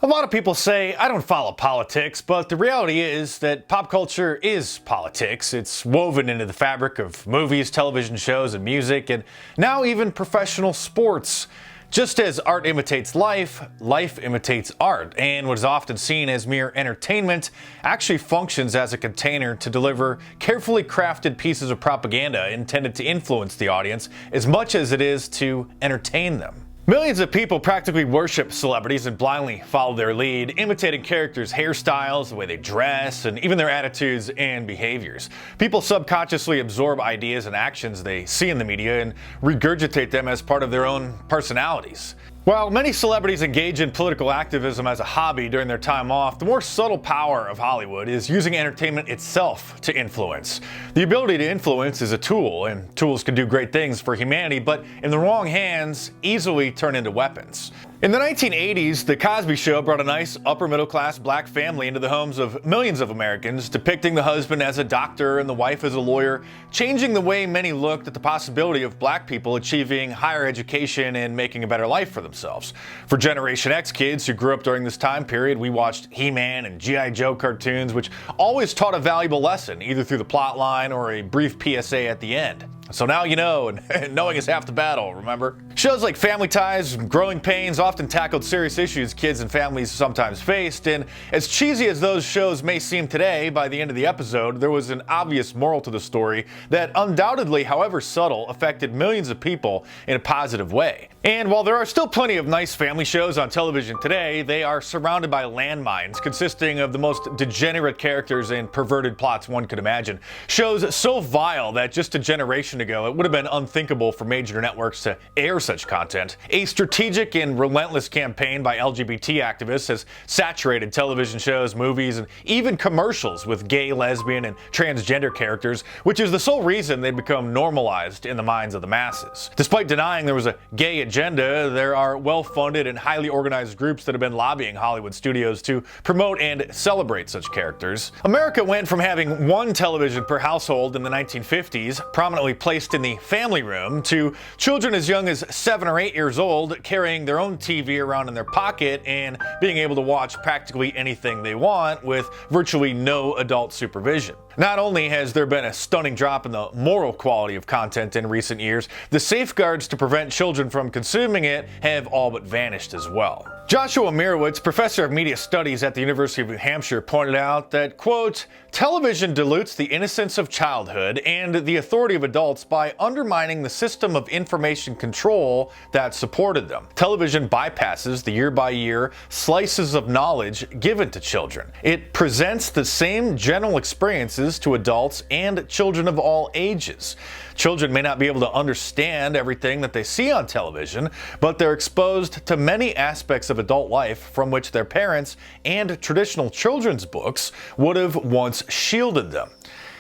A lot of people say, I don't follow politics, but the reality is that pop culture is politics. It's woven into the fabric of movies, television shows, and music, and now even professional sports. Just as art imitates life, life imitates art, and what is often seen as mere entertainment actually functions as a container to deliver carefully crafted pieces of propaganda intended to influence the audience as much as it is to entertain them. Millions of people practically worship celebrities and blindly follow their lead, imitating characters' hairstyles, the way they dress, and even their attitudes and behaviors. People subconsciously absorb ideas and actions they see in the media and regurgitate them as part of their own personalities. While many celebrities engage in political activism as a hobby during their time off, the more subtle power of Hollywood is using entertainment itself to influence. The ability to influence is a tool, and tools can do great things for humanity, but in the wrong hands, easily turn into weapons. In the 1980s, The Cosby Show brought a nice upper-middle-class black family into the homes of millions of Americans, depicting the husband as a doctor and the wife as a lawyer, changing the way many looked at the possibility of black people achieving higher education and making a better life for themselves. For Generation X kids who grew up during this time period, we watched He-Man and G.I. Joe cartoons, which always taught a valuable lesson, either through the plot line or a brief PSA at the end. So now you know, and knowing is half the battle, remember? Shows like Family Ties and Growing Pains often tackled serious issues kids and families sometimes faced, and as cheesy as those shows may seem today, by the end of the episode, there was an obvious moral to the story that undoubtedly, however subtle, affected millions of people in a positive way. And while there are still plenty of nice family shows on television today, they are surrounded by landmines consisting of the most degenerate characters and perverted plots one could imagine. Shows so vile that just a generation ago, it would have been unthinkable for major networks to air such content. A strategic and relentless campaign by LGBT activists has saturated television shows, movies, and even commercials with gay, lesbian, and transgender characters, which is the sole reason they become normalized in the minds of the masses. Despite denying there was a gay agenda, there are well-funded and highly organized groups that have been lobbying Hollywood studios to promote and celebrate such characters. America went from having one television per household in the 1950s, prominently placed in the family room, to children as young as 7 or 8 years old carrying their own TV around in their pocket and being able to watch practically anything they want with virtually no adult supervision. Not only has there been a stunning drop in the moral quality of content in recent years, the safeguards to prevent children from consuming it have all but vanished as well. Joshua Mirowitz, professor of media studies at the University of New Hampshire, pointed out that, quote, television dilutes the innocence of childhood and the authority of adults by undermining the system of information control that supported them. Television bypasses the year-by-year slices of knowledge given to children. It presents the same general experiences to adults and children of all ages. Children may not be able to understand everything that they see on television, but they're exposed to many aspects of adult life from which their parents and traditional children's books would have once shielded them.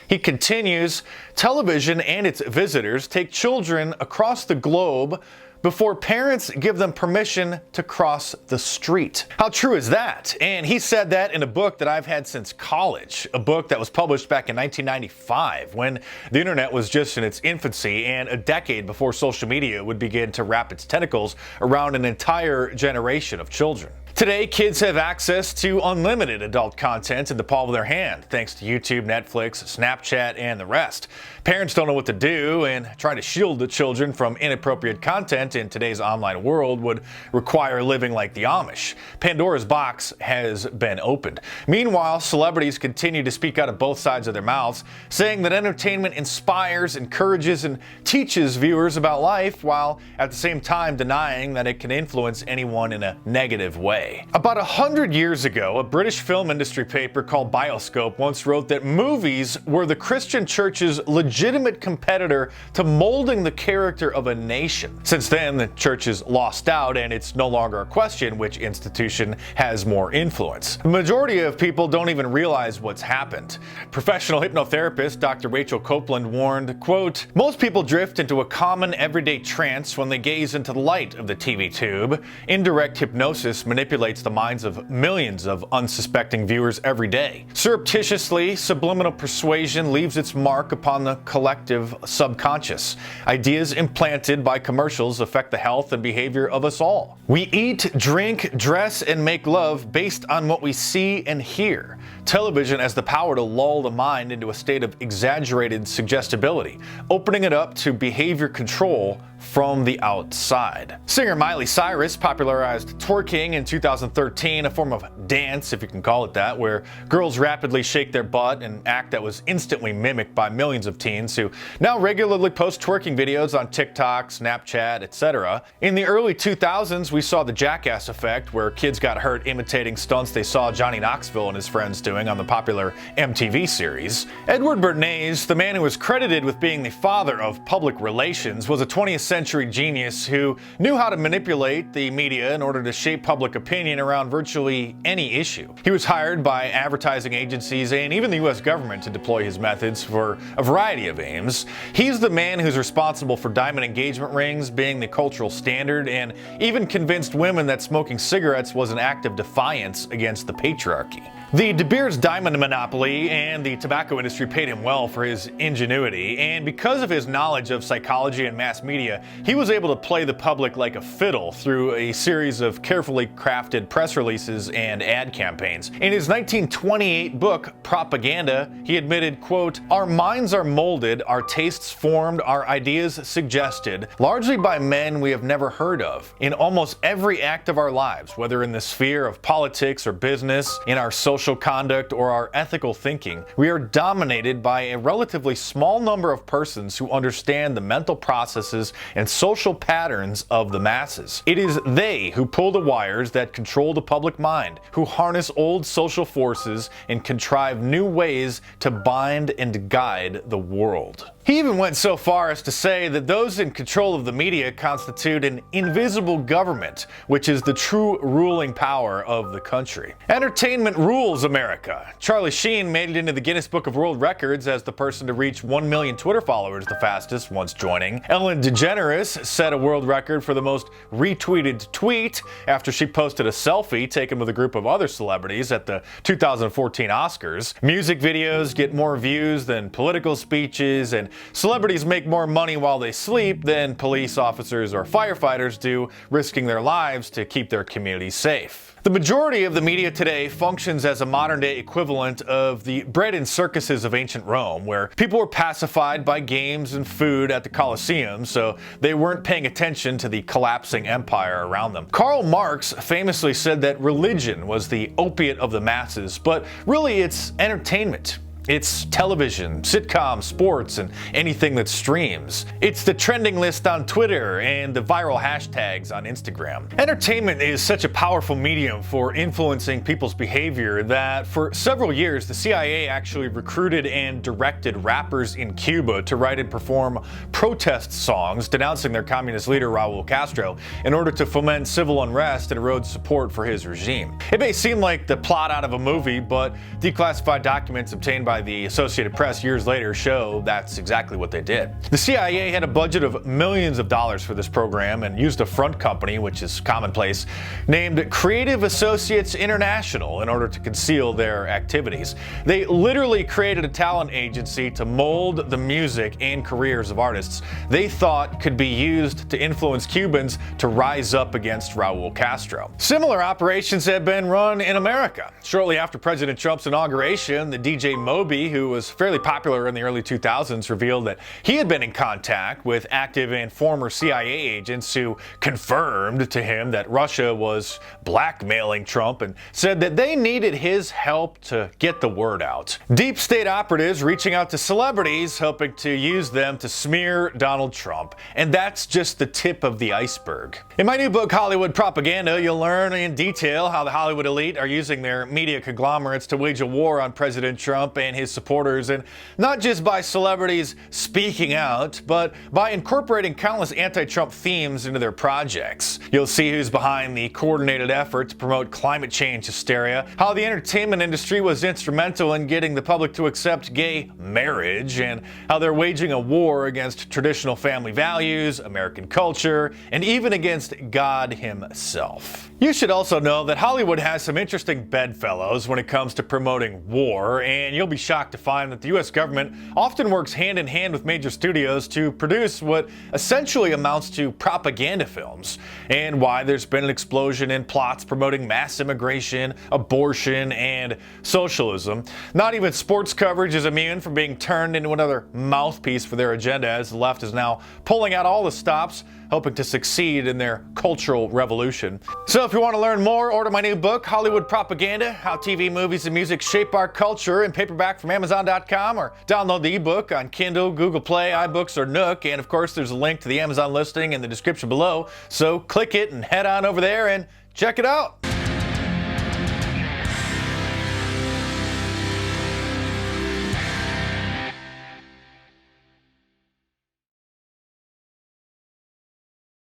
He continues, television and its visitors take children across the globe before parents give them permission to cross the street. How true is that? And he said that in a book that I've had since college, a book that was published back in 1995 when the internet was just in its infancy and a decade before social media would begin to wrap its tentacles around an entire generation of children. Today, kids have access to unlimited adult content in the palm of their hand, thanks to YouTube, Netflix, Snapchat, and the rest. Parents don't know what to do, and trying to shield the children from inappropriate content in today's online world would require living like the Amish. Pandora's box has been opened. Meanwhile, celebrities continue to speak out of both sides of their mouths, saying that entertainment inspires, encourages, and teaches viewers about life, while at the same time denying that it can influence anyone in a negative way. About 100 years ago, a British film industry paper called Bioscope once wrote that movies were the Christian church's legitimate competitor to molding the character of a nation. Since then, the church has lost out, and it's no longer a question which institution has more influence. The majority of people don't even realize what's happened. Professional hypnotherapist Dr. Rachel Copeland warned, quote, most people drift into a common everyday trance when they gaze into the light of the TV tube. Indirect hypnosis manipulates manipulates the minds of millions of unsuspecting viewers every day. Surreptitiously, subliminal persuasion leaves its mark upon the collective subconscious. Ideas implanted by commercials affect the health and behavior of us all. We eat, drink, dress, and make love based on what we see and hear. Television has the power to lull the mind into a state of exaggerated suggestibility, opening it up to behavior control from the outside. Singer Miley Cyrus popularized twerking in 2013, a form of dance, if you can call it that, where girls rapidly shake their butt, an act that was instantly mimicked by millions of teens who now regularly post twerking videos on TikTok, Snapchat, etc. In the early 2000s, we saw the Jackass effect, where kids got hurt imitating stunts they saw Johnny Knoxville and his friends doing on the popular MTV series. Edward Bernays, the man who was credited with being the father of public relations, was a 20th century genius who knew how to manipulate the media in order to shape public opinion around virtually any issue. He was hired by advertising agencies and even the US government to deploy his methods for a variety of aims. He's the man who's responsible for diamond engagement rings being the cultural standard and even convinced women that smoking cigarettes was an act of defiance against the patriarchy. The De Beers diamond monopoly and the tobacco industry paid him well for his ingenuity, and because of his knowledge of psychology and mass media, he was able to play the public like a fiddle through a series of carefully crafted press releases and ad campaigns. In his 1928 book, Propaganda, he admitted, quote, "Our minds are molded, our tastes formed, our ideas suggested, largely by men we have never heard of. In almost every act of our lives, whether in the sphere of politics or business, in our social conduct, or our ethical thinking, we are dominated by a relatively small number of persons who understand the mental processes and social patterns of the masses. It is they who pull the wires that control the public mind, who harness old social forces and contrive new ways to bind and guide the world." He even went so far as to say that those in control of the media constitute an invisible government, which is the true ruling power of the country. Entertainment rules America. Charlie Sheen made it into the Guinness Book of World Records as the person to reach 1 million Twitter followers the fastest, once joining. Ellen DeGeneres set a world record for the most retweeted tweet after she posted a selfie taken with a group of other celebrities at the 2014 Oscars. Music videos get more views than political speeches, and celebrities make more money while they sleep than police officers or firefighters do, risking their lives to keep their communities safe. The majority of the media today functions as a modern-day equivalent of the bread and circuses of ancient Rome, where people were pacified by games and food at the Colosseum, so they weren't paying attention to the collapsing empire around them. Karl Marx famously said that religion was the opiate of the masses, but really it's entertainment. It's television, sitcoms, sports, and anything that streams. It's the trending list on Twitter and the viral hashtags on Instagram. Entertainment is such a powerful medium for influencing people's behavior that for several years the CIA actually recruited and directed rappers in Cuba to write and perform protest songs denouncing their communist leader Raul Castro in order to foment civil unrest and erode support for his regime. It may seem like the plot out of a movie, but declassified documents obtained by the Associated Press years later show that's exactly what they did. The CIA had a budget of millions of dollars for this program and used a front company, which is commonplace, named Creative Associates International in order to conceal their activities. They literally created a talent agency to mold the music and careers of artists they thought could be used to influence Cubans to rise up against Raul Castro. Similar operations have been run in America. Shortly after President Trump's inauguration, the DJ Moby, who was fairly popular in the early 2000s, revealed that he had been in contact with active and former CIA agents who confirmed to him that Russia was blackmailing Trump and said that they needed his help to get the word out. Deep state operatives reaching out to celebrities hoping to use them to smear Donald Trump. And that's just the tip of the iceberg. In my new book, Hollywood Propaganda, you'll learn in detail how the Hollywood elite are using their media conglomerates to wage a war on President Trump and his supporters, and not just by celebrities speaking out, but by incorporating countless anti-Trump themes into their projects. You'll see who's behind the coordinated effort to promote climate change hysteria, how the entertainment industry was instrumental in getting the public to accept gay marriage, and how they're waging a war against traditional family values, American culture, and even against God himself. You should also know that Hollywood has some interesting bedfellows when it comes to promoting war, and you'll be shocked to find that the US government often works hand in hand with major studios to produce what essentially amounts to propaganda films, and why there's been an explosion in plots promoting mass immigration, abortion, and socialism. Not even sports coverage is immune from being turned into another mouthpiece for their agenda, as the left is now pulling out all the stops, hoping to succeed in their cultural revolution. So if you want to learn more, order my new book, Hollywood Propaganda: How TV, Movies, and Music Shape Our Culture, in paperback from Amazon.com, or download the ebook on Kindle, Google Play, iBooks, or Nook. And of course, there's a link to the Amazon listing in the description below, so click it and head on over there and check it out.